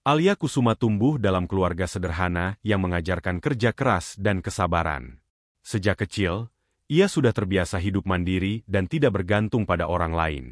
Alia Kusuma tumbuh dalam keluarga sederhana yang mengajarkan kerja keras dan kesabaran. Sejak kecil, ia sudah terbiasa hidup mandiri dan tidak bergantung pada orang lain.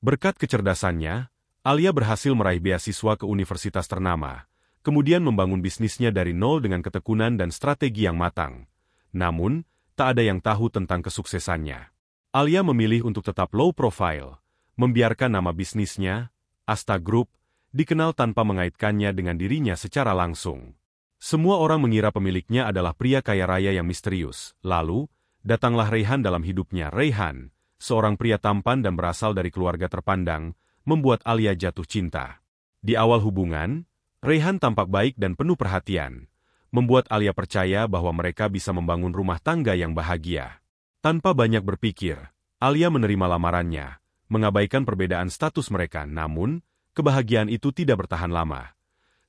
Berkat kecerdasannya, Alia berhasil meraih beasiswa ke universitas ternama, kemudian membangun bisnisnya dari nol dengan ketekunan dan strategi yang matang. Namun, tak ada yang tahu tentang kesuksesannya. Alia memilih untuk tetap low profile, membiarkan nama bisnisnya, Asta Group, dikenal tanpa mengaitkannya dengan dirinya secara langsung. Semua orang mengira pemiliknya adalah pria kaya raya yang misterius. Lalu, datanglah Raihan dalam hidupnya. Raihan, seorang pria tampan dan berasal dari keluarga terpandang, membuat Alia jatuh cinta. Di awal hubungan, Raihan tampak baik dan penuh perhatian, membuat Alia percaya bahwa mereka bisa membangun rumah tangga yang bahagia. Tanpa banyak berpikir, Alia menerima lamarannya, mengabaikan perbedaan status mereka. Namun, kebahagiaan itu tidak bertahan lama.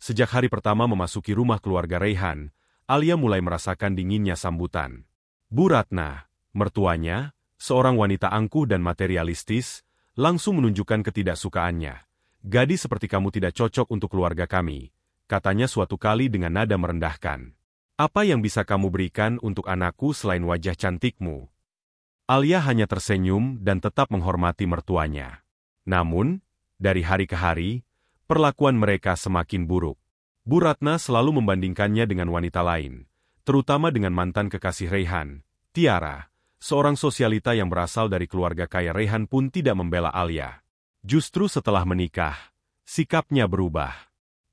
Sejak hari pertama memasuki rumah keluarga Raihan, Alia mulai merasakan dinginnya sambutan. Bu Ratna, mertuanya, seorang wanita angkuh dan materialistis, langsung menunjukkan ketidaksukaannya. Gadis seperti kamu tidak cocok untuk keluarga kami, katanya suatu kali dengan nada merendahkan. Apa yang bisa kamu berikan untuk anakku selain wajah cantikmu? Alia hanya tersenyum dan tetap menghormati mertuanya. Namun, dari hari ke hari, perlakuan mereka semakin buruk. Bu Ratna selalu membandingkannya dengan wanita lain, terutama dengan mantan kekasih Raihan, Tiara. Seorang sosialita yang berasal dari keluarga kaya Raihan pun tidak membela Alia. Justru setelah menikah, sikapnya berubah.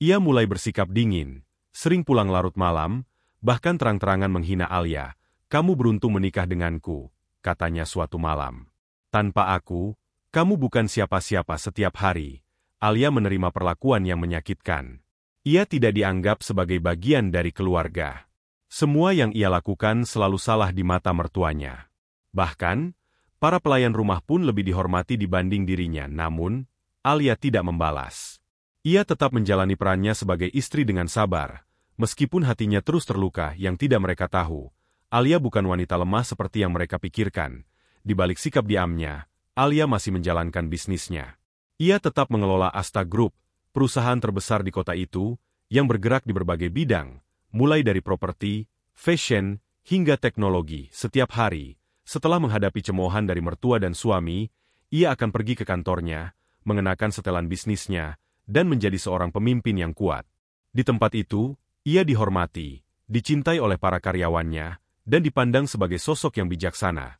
Ia mulai bersikap dingin, sering pulang larut malam, bahkan terang-terangan menghina Alia. Kamu beruntung menikah denganku, katanya suatu malam. Tanpa aku, kamu bukan siapa-siapa. Setiap hari, Alia menerima perlakuan yang menyakitkan. Ia tidak dianggap sebagai bagian dari keluarga. Semua yang ia lakukan selalu salah di mata mertuanya. Bahkan, para pelayan rumah pun lebih dihormati dibanding dirinya. Namun, Alia tidak membalas. Ia tetap menjalani perannya sebagai istri dengan sabar, meskipun hatinya terus terluka. Yang tidak mereka tahu, Alia bukan wanita lemah seperti yang mereka pikirkan. Di balik sikap diamnya, Alia masih menjalankan bisnisnya. Ia tetap mengelola Asta Group, perusahaan terbesar di kota itu, yang bergerak di berbagai bidang, mulai dari properti, fashion, hingga teknologi. Setiap hari, setelah menghadapi cemoohan dari mertua dan suami, ia akan pergi ke kantornya, mengenakan setelan bisnisnya, dan menjadi seorang pemimpin yang kuat. Di tempat itu, ia dihormati, dicintai oleh para karyawannya, dan dipandang sebagai sosok yang bijaksana.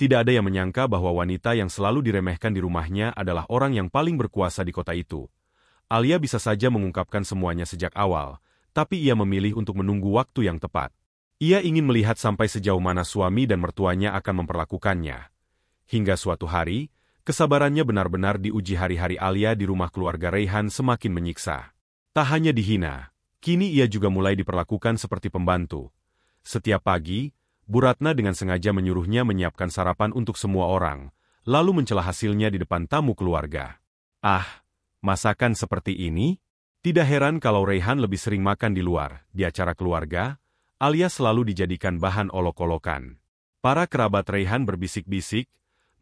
Tidak ada yang menyangka bahwa wanita yang selalu diremehkan di rumahnya adalah orang yang paling berkuasa di kota itu. Alia bisa saja mengungkapkan semuanya sejak awal, tapi ia memilih untuk menunggu waktu yang tepat. Ia ingin melihat sampai sejauh mana suami dan mertuanya akan memperlakukannya. Hingga suatu hari, kesabarannya benar-benar diuji. Hari-hari Alia di rumah keluarga Raihan semakin menyiksa. Tak hanya dihina, kini ia juga mulai diperlakukan seperti pembantu. Setiap pagi, Bu Ratna dengan sengaja menyuruhnya menyiapkan sarapan untuk semua orang, lalu mencela hasilnya di depan tamu keluarga. Ah, masakan seperti ini? Tidak heran kalau Raihan lebih sering makan di luar. Di acara keluarga, Alia selalu dijadikan bahan olok-olokan. Para kerabat Raihan berbisik-bisik,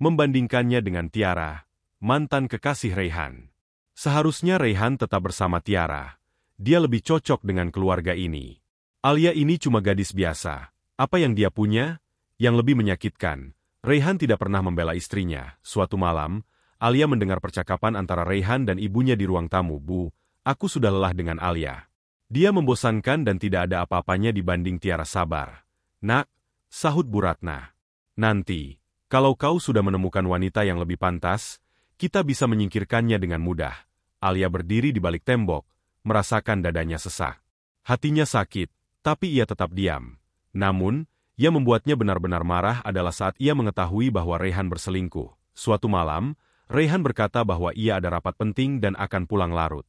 membandingkannya dengan Tiara, mantan kekasih Raihan. Seharusnya Raihan tetap bersama Tiara. Dia lebih cocok dengan keluarga ini. Alia ini cuma gadis biasa. Apa yang dia punya? Yang lebih menyakitkan, Raihan tidak pernah membela istrinya. Suatu malam, Alia mendengar percakapan antara Raihan dan ibunya di ruang tamu. Bu, aku sudah lelah dengan Alia. Dia membosankan dan tidak ada apa-apanya dibanding Tiara. Sabar. Nak, sahut Bu Ratna. Nanti, kalau kau sudah menemukan wanita yang lebih pantas, kita bisa menyingkirkannya dengan mudah. Alia berdiri di balik tembok, merasakan dadanya sesak. Hatinya sakit, tapi ia tetap diam. Namun, yang membuatnya benar-benar marah adalah saat ia mengetahui bahwa Raihan berselingkuh. Suatu malam, Raihan berkata bahwa ia ada rapat penting dan akan pulang larut.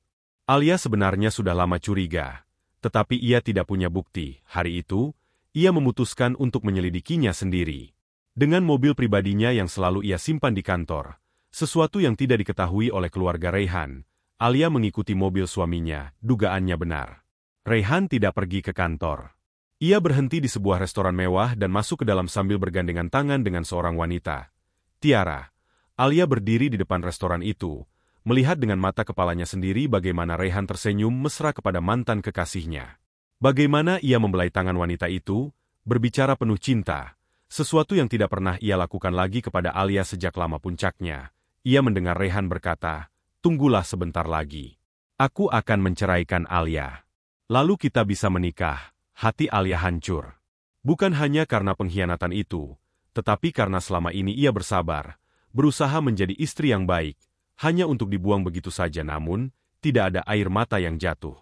Alia sebenarnya sudah lama curiga, tetapi ia tidak punya bukti. Hari itu, ia memutuskan untuk menyelidikinya sendiri. Dengan mobil pribadinya yang selalu ia simpan di kantor, sesuatu yang tidak diketahui oleh keluarga Raihan, Alia mengikuti mobil suaminya. Dugaannya benar. Raihan tidak pergi ke kantor. Ia berhenti di sebuah restoran mewah dan masuk ke dalam sambil bergandengan tangan dengan seorang wanita. Tiara. Alia berdiri di depan restoran itu, melihat dengan mata kepalanya sendiri bagaimana Raihan tersenyum mesra kepada mantan kekasihnya. Bagaimana ia membelai tangan wanita itu, berbicara penuh cinta, sesuatu yang tidak pernah ia lakukan lagi kepada Alia sejak lama puncaknya. Ia mendengar Raihan berkata, "Tunggulah sebentar lagi. Aku akan menceraikan Alia. Lalu kita bisa menikah." Hati Alia hancur. Bukan hanya karena pengkhianatan itu, tetapi karena selama ini ia bersabar, berusaha menjadi istri yang baik, hanya untuk dibuang begitu saja namun, tidak ada air mata yang jatuh.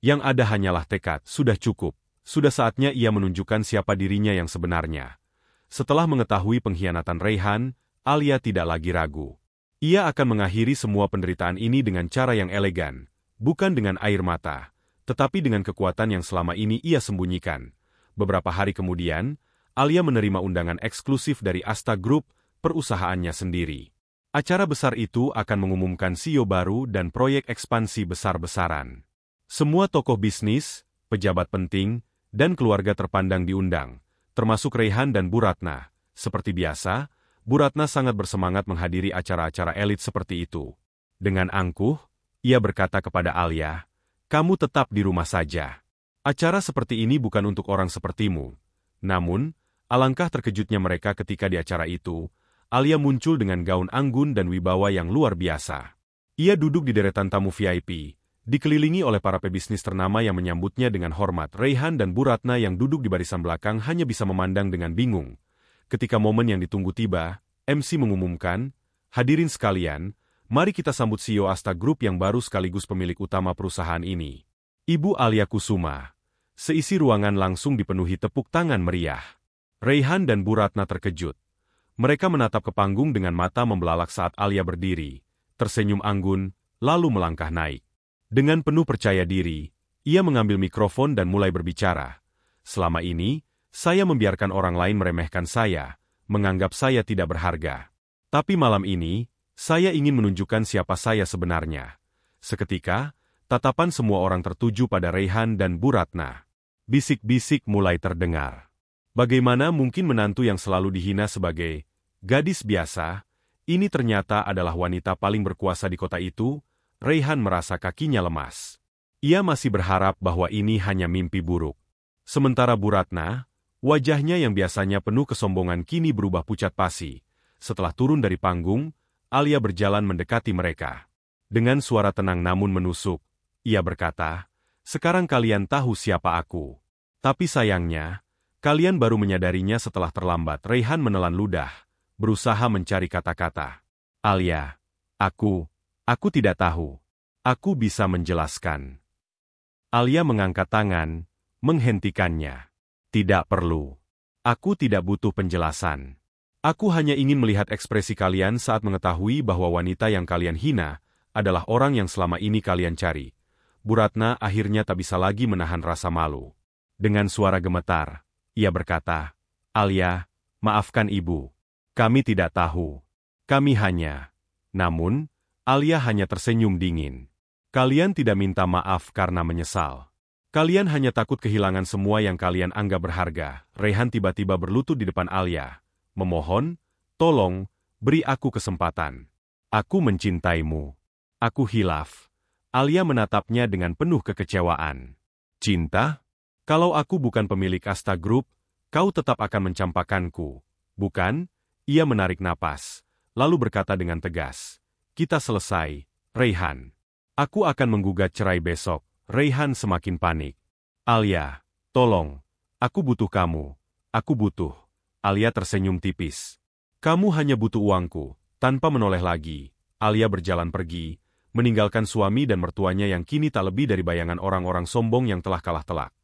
Yang ada hanyalah tekad, sudah cukup, sudah saatnya ia menunjukkan siapa dirinya yang sebenarnya. Setelah mengetahui pengkhianatan Raihan, Alia tidak lagi ragu. Ia akan mengakhiri semua penderitaan ini dengan cara yang elegan, bukan dengan air mata, tetapi dengan kekuatan yang selama ini ia sembunyikan. Beberapa hari kemudian, Alia menerima undangan eksklusif dari Asta Group, perusahaannya sendiri. Acara besar itu akan mengumumkan CEO baru dan proyek ekspansi besar-besaran. Semua tokoh bisnis, pejabat penting, dan keluarga terpandang diundang, termasuk Raihan dan Bu Ratna. Seperti biasa, Bu Ratna sangat bersemangat menghadiri acara-acara elit seperti itu. Dengan angkuh, ia berkata kepada Alia, "Kamu tetap di rumah saja. Acara seperti ini bukan untuk orang sepertimu." Namun, alangkah terkejutnya mereka ketika di acara itu, Alia muncul dengan gaun anggun dan wibawa yang luar biasa. Ia duduk di deretan tamu VIP, dikelilingi oleh para pebisnis ternama yang menyambutnya dengan hormat. Raihan dan Bu Ratna yang duduk di barisan belakang hanya bisa memandang dengan bingung. Ketika momen yang ditunggu tiba, MC mengumumkan, "Hadirin sekalian, mari kita sambut CEO Asta Group yang baru sekaligus pemilik utama perusahaan ini, Ibu Alia Kusuma." Seisi ruangan langsung dipenuhi tepuk tangan meriah. Raihan dan Bu Ratna terkejut. Mereka menatap ke panggung dengan mata membelalak saat Alia berdiri, tersenyum anggun, lalu melangkah naik. Dengan penuh percaya diri, ia mengambil mikrofon dan mulai berbicara. "Selama ini, saya membiarkan orang lain meremehkan saya, menganggap saya tidak berharga. Tapi malam ini, saya ingin menunjukkan siapa saya sebenarnya." Seketika, tatapan semua orang tertuju pada Raihan dan Bu Ratna. Bisik-bisik mulai terdengar. Bagaimana mungkin menantu yang selalu dihina sebagai gadis biasa, ini ternyata adalah wanita paling berkuasa di kota itu? Raihan merasa kakinya lemas. Ia masih berharap bahwa ini hanya mimpi buruk. Sementara Bu Ratna, wajahnya yang biasanya penuh kesombongan kini berubah pucat pasi. Setelah turun dari panggung, Alia berjalan mendekati mereka. Dengan suara tenang namun menusuk, ia berkata, "Sekarang kalian tahu siapa aku. Tapi sayangnya, kalian baru menyadarinya setelah terlambat." Raihan menelan ludah, berusaha mencari kata-kata. "Alia, Aku tidak tahu. Aku bisa menjelaskan." Alia mengangkat tangan, menghentikannya. "Tidak perlu. Aku tidak butuh penjelasan. Aku hanya ingin melihat ekspresi kalian saat mengetahui bahwa wanita yang kalian hina adalah orang yang selama ini kalian cari." Bu Ratna akhirnya tak bisa lagi menahan rasa malu. Dengan suara gemetar, ia berkata, "Alia, maafkan ibu. Kami tidak tahu. Kami hanya..." Namun, Alia hanya tersenyum dingin. "Kalian tidak minta maaf karena menyesal. Kalian hanya takut kehilangan semua yang kalian anggap berharga." Raihan tiba-tiba berlutut di depan Alia, memohon, "Tolong, beri aku kesempatan. Aku mencintaimu. Aku hilaf." Alia menatapnya dengan penuh kekecewaan. "Cinta? Kalau aku bukan pemilik Asta Group, kau tetap akan mencampakkanku, bukan?" Ia menarik napas, lalu berkata dengan tegas, "Kita selesai, Raihan. Aku akan menggugat cerai besok." Raihan semakin panik. "Alia, tolong. Aku butuh kamu. Aku butuh." Alia tersenyum tipis. "Kamu hanya butuh uangku." Tanpa menoleh lagi, Alia berjalan pergi, meninggalkan suami dan mertuanya yang kini tak lebih dari bayangan orang-orang sombong yang telah kalah telak.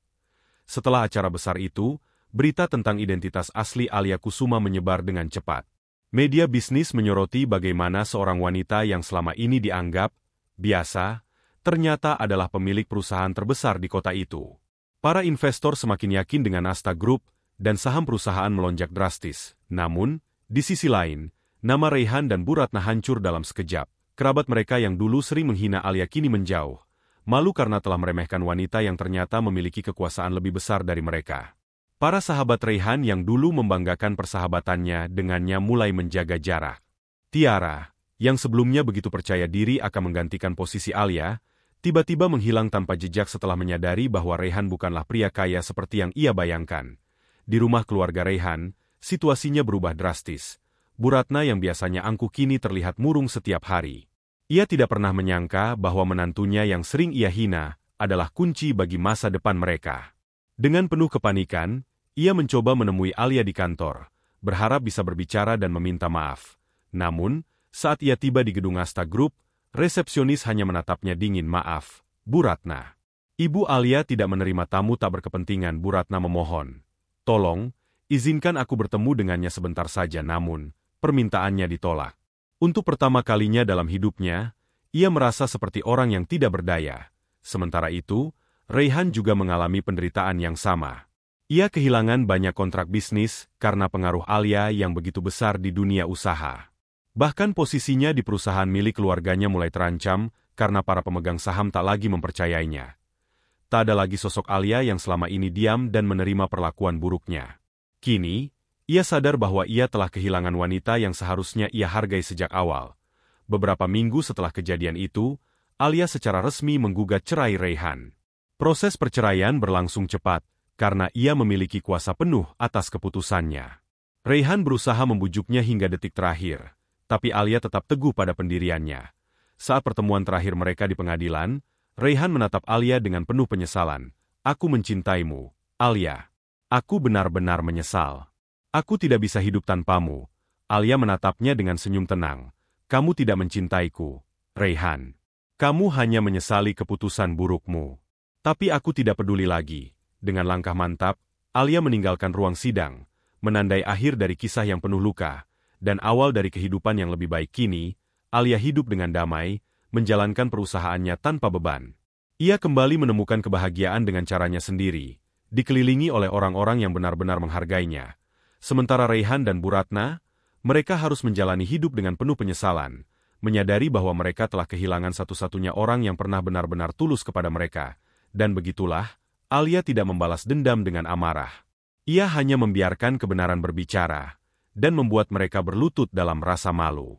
Setelah acara besar itu, berita tentang identitas asli Alia Kusuma menyebar dengan cepat. Media bisnis menyoroti bagaimana seorang wanita yang selama ini dianggap biasa, ternyata adalah pemilik perusahaan terbesar di kota itu. Para investor semakin yakin dengan Asta Group, dan saham perusahaan melonjak drastis. Namun, di sisi lain, nama Raihan dan Bu Ratna hancur dalam sekejap. Kerabat mereka yang dulu sering menghina Alia kini menjauh, malu karena telah meremehkan wanita yang ternyata memiliki kekuasaan lebih besar dari mereka. Para sahabat Raihan yang dulu membanggakan persahabatannya dengannya mulai menjaga jarak. Tiara, yang sebelumnya begitu percaya diri akan menggantikan posisi Alia, tiba-tiba menghilang tanpa jejak setelah menyadari bahwa Raihan bukanlah pria kaya seperti yang ia bayangkan. Di rumah keluarga Raihan, situasinya berubah drastis. Bu Ratna yang biasanya angkuh kini terlihat murung setiap hari. Ia tidak pernah menyangka bahwa menantunya yang sering ia hina adalah kunci bagi masa depan mereka. Dengan penuh kepanikan, ia mencoba menemui Alia di kantor, berharap bisa berbicara dan meminta maaf. Namun, saat ia tiba di gedung Asta Group, resepsionis hanya menatapnya dingin. "Maaf, Bu Ratna." Ibu Alia tidak menerima tamu tak berkepentingan. Bu Ratna memohon, "Tolong, izinkan aku bertemu dengannya sebentar saja." Namun, permintaannya ditolak. Untuk pertama kalinya dalam hidupnya, ia merasa seperti orang yang tidak berdaya. Sementara itu, Raihan juga mengalami penderitaan yang sama. Ia kehilangan banyak kontrak bisnis karena pengaruh Alia yang begitu besar di dunia usaha. Bahkan posisinya di perusahaan milik keluarganya mulai terancam karena para pemegang saham tak lagi mempercayainya. Tak ada lagi sosok Alia yang selama ini diam dan menerima perlakuan buruknya. Kini, ia sadar bahwa ia telah kehilangan wanita yang seharusnya ia hargai sejak awal. Beberapa minggu setelah kejadian itu, Alia secara resmi menggugat cerai Raihan. Proses perceraian berlangsung cepat, karena ia memiliki kuasa penuh atas keputusannya. Raihan berusaha membujuknya hingga detik terakhir, tapi Alia tetap teguh pada pendiriannya. Saat pertemuan terakhir mereka di pengadilan, Raihan menatap Alia dengan penuh penyesalan. "Aku mencintaimu, Alia. Aku benar-benar menyesal. Aku tidak bisa hidup tanpamu." Alia menatapnya dengan senyum tenang. "Kamu tidak mencintaiku, Raihan. Kamu hanya menyesali keputusan burukmu. Tapi aku tidak peduli lagi." Dengan langkah mantap, Alia meninggalkan ruang sidang, menandai akhir dari kisah yang penuh luka, dan awal dari kehidupan yang lebih baik. Kini, Alia hidup dengan damai, menjalankan perusahaannya tanpa beban. Ia kembali menemukan kebahagiaan dengan caranya sendiri, dikelilingi oleh orang-orang yang benar-benar menghargainya. Sementara Raihan dan Bu Ratna, mereka harus menjalani hidup dengan penuh penyesalan, menyadari bahwa mereka telah kehilangan satu-satunya orang yang pernah benar-benar tulus kepada mereka. Dan begitulah, Alia tidak membalas dendam dengan amarah. Ia hanya membiarkan kebenaran berbicara, dan membuat mereka berlutut dalam rasa malu.